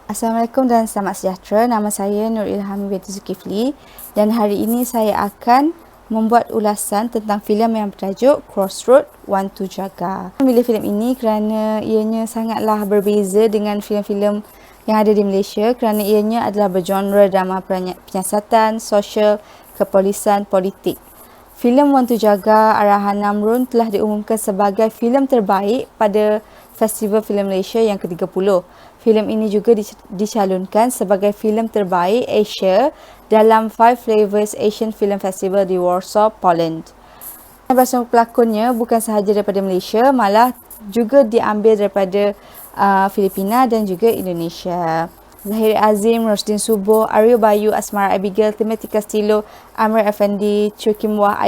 Assalamualaikum dan selamat sejahtera. Nama saya Nur Ilhami binti Zulkifli dan hari ini saya akan membuat ulasan tentang filem yang bertajuk Crossroad Wantu Jaga. Saya memilih filem ini kerana ianya sangatlah berbeza dengan filem-filem yang ada di Malaysia kerana ianya adalah bergenre drama penyiasatan, sosial, kepolisan, politik. Filem Wantu Jaga arahan Namrun telah diumumkan sebagai filem terbaik pada Festival Filem Malaysia yang ke-30. Filem ini juga dicalonkan sebagai filem terbaik Asia dalam Five Flavors Asian Film Festival di Warsaw, Poland. Bersama pelakonnya bukan sahaja daripada Malaysia, malah juga diambil daripada Filipina dan juga Indonesia. Zahir Azim, Rosdin Subuh, Aryo Bayu, Asmara Abigail, Timothy Castillo, Amir Effendi, Choo Kim Wah,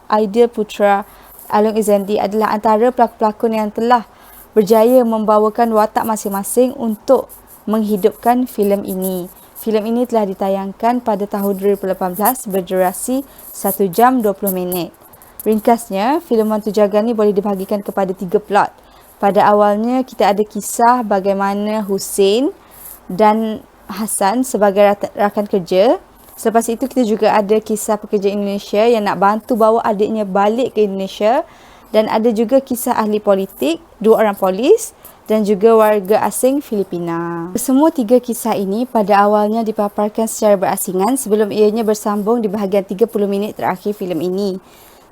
Aidil Putra, Alung Izzendi adalah antara pelakon-pelakon yang telah berjaya membawakan watak masing-masing untuk menghidupkan filem ini. Filem ini telah ditayangkan pada tahun 2018 berdurasi 1 jam 20 minit. Ringkasnya, filem Wantu Jaga ni boleh dibahagikan kepada 3 plot. Pada awalnya, kita ada kisah bagaimana Hussein dan Hassan sebagai rakan kerja. Selepas itu, kita juga ada kisah pekerja Indonesia yang nak bantu bawa adiknya balik ke Indonesia. Dan ada juga kisah ahli politik, 2 orang polis dan juga warga asing Filipina. Semua 3 kisah ini pada awalnya dipaparkan secara berasingan sebelum ianya bersambung di bahagian 30 minit terakhir filem ini.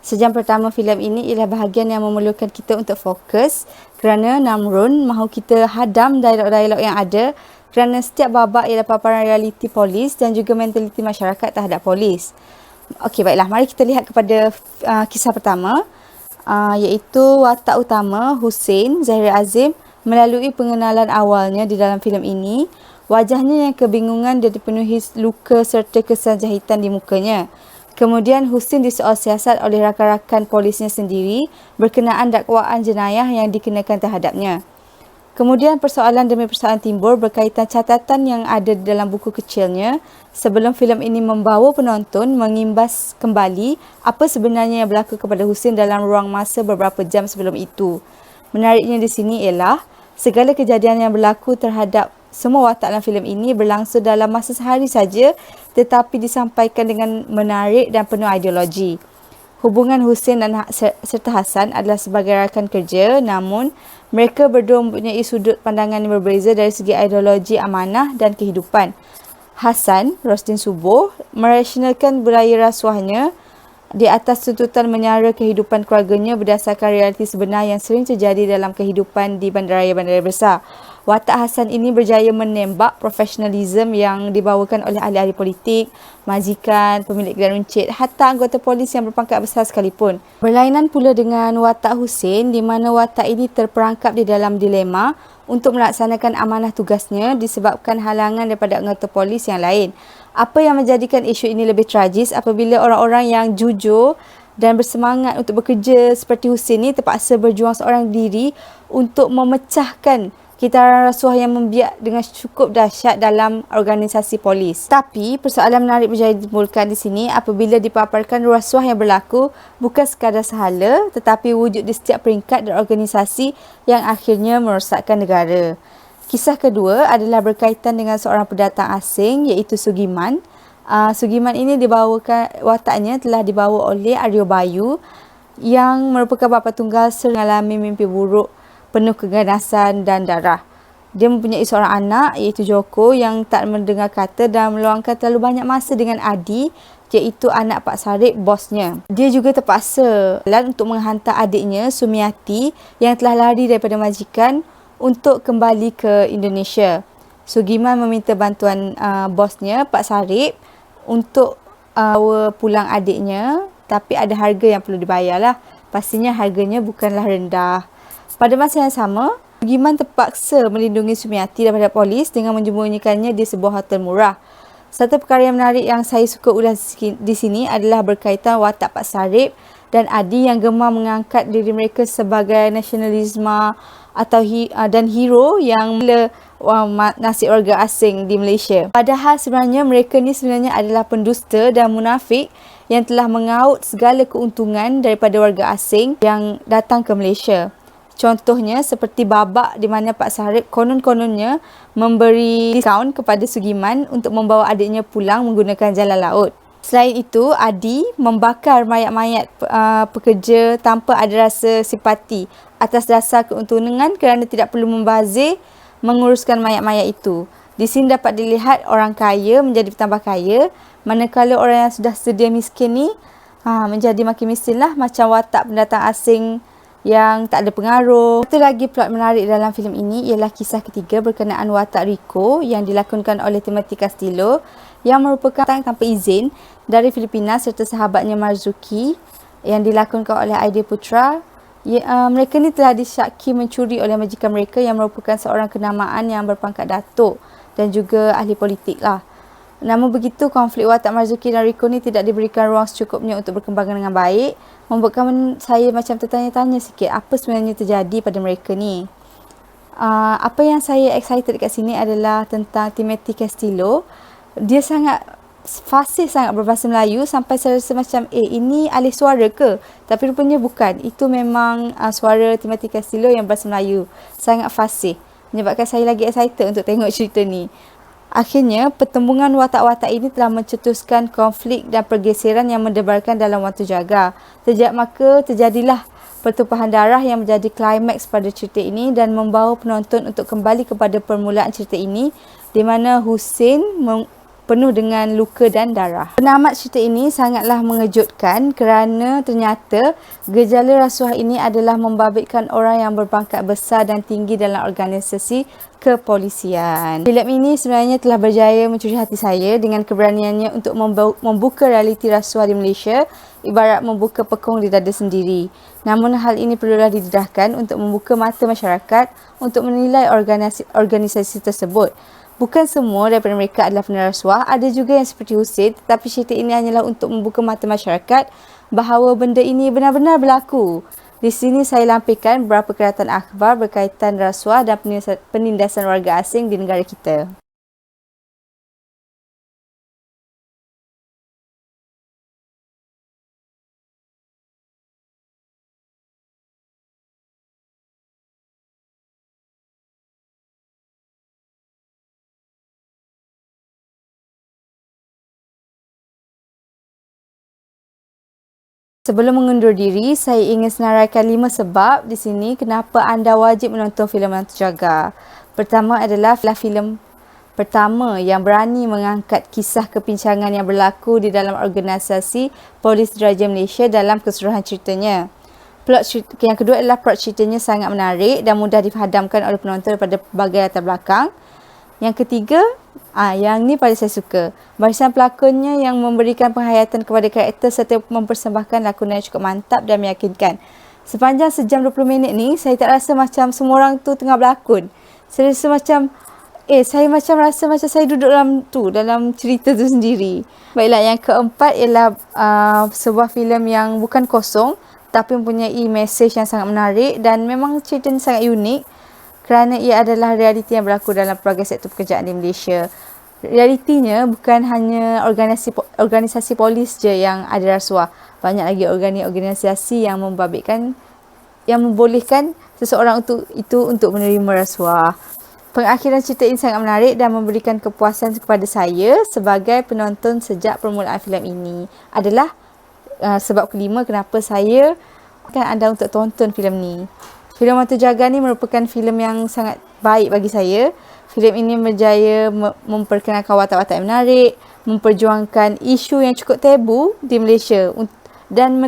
Sejam pertama filem ini ialah bahagian yang memerlukan kita untuk fokus kerana Namrun mahu kita hadam dialog-dialog yang ada kerana setiap babak ialah paparan realiti polis dan juga mentaliti masyarakat terhadap polis. Okey, baiklah. Mari kita lihat kepada kisah pertama. Iaitu watak utama Hussein Zahir Azim. Melalui pengenalan awalnya di dalam filem ini, wajahnya yang kebingungan dan dipenuhi luka serta kesan jahitan di mukanya. Kemudian Hussein disoal siasat oleh rakan-rakan polisnya sendiri berkenaan dakwaan jenayah yang dikenakan terhadapnya. Kemudian persoalan demi persoalan timbul berkaitan catatan yang ada di dalam buku kecilnya sebelum filem ini membawa penonton mengimbas kembali apa sebenarnya yang berlaku kepada Hussein dalam ruang masa beberapa jam sebelum itu. Menariknya di sini ialah segala kejadian yang berlaku terhadap semua watak dalam filem ini berlangsung dalam masa sehari saja tetapi disampaikan dengan menarik dan penuh ideologi. Hubungan Hussein dan serta Hassan adalah sebagai rakan kerja, namun mereka berdua mempunyai sudut pandangan yang berbeza dari segi ideologi amanah dan kehidupan. Hassan, Rosdin Subuh, merasionalkan budaya rasuahnya di atas tuntutan menyara kehidupan keluarganya berdasarkan realiti sebenar yang sering terjadi dalam kehidupan di bandaraya-bandaraya besar. Watak Hassan ini berjaya menembak profesionalisme yang dibawakan oleh ahli-ahli politik, majikan, pemilik kedai runcit, hatta anggota polis yang berpangkat besar sekalipun. Berlainan pula dengan watak Hussein di mana watak ini terperangkap di dalam dilema untuk melaksanakan amanah tugasnya disebabkan halangan daripada anggota polis yang lain. Apa yang menjadikan isu ini lebih tragis apabila orang-orang yang jujur dan bersemangat untuk bekerja seperti Hussein ni terpaksa berjuang seorang diri untuk memecahkan kitaran rasuah yang membiak dengan cukup dahsyat dalam organisasi polis. Tapi persoalan menarik berjaya ditimbulkan di sini apabila dipaparkan rasuah yang berlaku bukan sekadar sahala tetapi wujud di setiap peringkat dan organisasi yang akhirnya merosakkan negara. Kisah kedua adalah berkaitan dengan seorang pendatang asing iaitu Sugiman. Sugiman ini wataknya telah dibawa oleh Aryo Bayu yang merupakan bapa tunggal mengalami mimpi buruk penuh keganasan dan darah. Dia mempunyai seorang anak iaitu Joko yang tak mendengar kata dan meluangkan terlalu banyak masa dengan Adi iaitu anak Pak Sarip, bosnya. Dia juga terpaksa untuk menghantar adiknya Sumiati yang telah lari daripada majikan untuk kembali ke Indonesia. Sugiman meminta bantuan bosnya Pak Sarip untuk bawa pulang adiknya tapi ada harga yang perlu dibayarlah. Pastinya harganya bukanlah rendah. Pada masa yang sama, Sugiman terpaksa melindungi Sumiati daripada polis dengan menyembunyikannya di sebuah hotel murah. Satu perkara yang menarik yang saya suka ulas di sini adalah berkaitan watak Pak Sarip dan Adi yang gemar mengangkat diri mereka sebagai nasionalisme atau dan hero yang nasib warga asing di Malaysia. Padahal sebenarnya mereka ni sebenarnya adalah pendusta dan munafik yang telah mengaut segala keuntungan daripada warga asing yang datang ke Malaysia. Contohnya seperti Babak di mana Pak Sarip konon-kononnya memberi diskaun kepada Sugiman untuk membawa adiknya pulang menggunakan jalan laut. Selain itu, Adi membakar mayat-mayat pekerja tanpa ada rasa simpati atas dasar keuntungan kerana tidak perlu membazir menguruskan mayat-mayat itu. Di sini dapat dilihat orang kaya menjadi bertambah kaya, manakala orang yang sudah sedia miskin ni menjadi makin miskin lah, macam watak pendatang asing yang tak ada pengaruh. Satu lagi plot menarik dalam filem ini ialah kisah ketiga berkenaan watak Rico yang dilakonkan oleh Timothy Castillo yang merupakan tanpa izin dari Filipina serta sahabatnya Marzuki yang dilakonkan oleh Aidil Putra. Mereka ni telah disyaki mencuri oleh majikan mereka yang merupakan seorang kenamaan yang berpangkat datuk dan juga ahli politik lah. Namun begitu, konflik watak Marzuki dan Rico ni tidak diberikan ruang secukupnya untuk berkembang dengan baik, membuatkan saya macam tertanya-tanya sikit apa sebenarnya terjadi pada mereka ni. Apa yang saya excited kat sini adalah tentang Timothy Castillo. Dia sangat fasih sangat berbahasa Melayu sampai saya rasa macam ini alih suara ke? Tapi rupanya bukan. Itu memang suara Timothy Castillo yang berbahasa Melayu. Sangat fasih. Menyebabkan saya lagi excited untuk tengok cerita ni. Akhirnya, pertembungan watak-watak ini telah mencetuskan konflik dan pergeseran yang mendebarkan dalam Watu Jaga. Sejak maka, terjadilah pertumpahan darah yang menjadi klimaks pada cerita ini dan membawa penonton untuk kembali kepada permulaan cerita ini di mana Hussein penuh dengan luka dan darah. Penamat cerita ini sangatlah mengejutkan kerana ternyata gejala rasuah ini adalah membabitkan orang yang berpangkat besar dan tinggi dalam organisasi kepolisian. Filem ini sebenarnya telah berjaya mencuri hati saya dengan keberaniannya untuk membuka realiti rasuah di Malaysia ibarat membuka pekong di dada sendiri. Namun hal ini perlulah didedahkan untuk membuka mata masyarakat untuk menilai organisasi tersebut. Bukan semua daripada mereka adalah penerima rasuah, ada juga yang seperti Hussein, tetapi cerita ini hanyalah untuk membuka mata masyarakat bahawa benda ini benar-benar berlaku. Di sini saya lampirkan beberapa keratan akhbar berkaitan rasuah dan penindasan warga asing di negara kita. Sebelum mengundur diri, saya ingin senaraikan 5 sebab di sini kenapa anda wajib menonton filem Watu Jaga. Pertama adalah filem pertama yang berani mengangkat kisah kepincangan yang berlaku di dalam organisasi Polis Diraja Malaysia dalam keseluruhan ceritanya. Yang kedua adalah plot ceritanya sangat menarik dan mudah difahamkan oleh penonton daripada berbagai latar belakang. Yang ketiga, yang ni paling saya suka. Barisan pelakonnya yang memberikan penghayatan kepada karakter serta mempersembahkan lakonan yang cukup mantap dan meyakinkan. Sepanjang sejam 20 minit ni, saya tak rasa macam semua orang tu tengah berlakon. Saya rasa macam, saya macam rasa macam saya duduk dalam cerita tu sendiri. Baiklah, yang keempat ialah sebuah filem yang bukan kosong tapi mempunyai mesej yang sangat menarik dan memang ceritanya sangat unik kerana ia adalah realiti yang berlaku dalam pelbagai sektor pekerjaan di Malaysia. Realitinya bukan hanya organisasi polis je yang ada rasuah. Banyak lagi organisasi yang membolehkan seseorang untuk menerima rasuah. Pengakhiran cerita ini sangat menarik dan memberikan kepuasan kepada saya sebagai penonton sejak permulaan filem ini. Adalah sebab kelima kenapa saya akan anda untuk tonton filem ni. Filem Watu Jaga ni merupakan filem yang sangat baik bagi saya. Filem ini berjaya memperkenalkan watak-watak yang menarik, memperjuangkan isu yang cukup tabu di Malaysia dan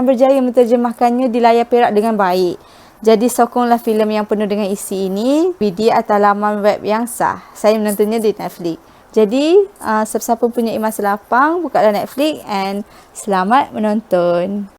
berjaya menterjemahkannya di layar perak dengan baik. Jadi sokonglah filem yang penuh dengan isi ini di atas laman web yang sah. Saya menontonnya di Netflix. Jadi siapa-siapa punya masa lapang, bukalah Netflix and selamat menonton.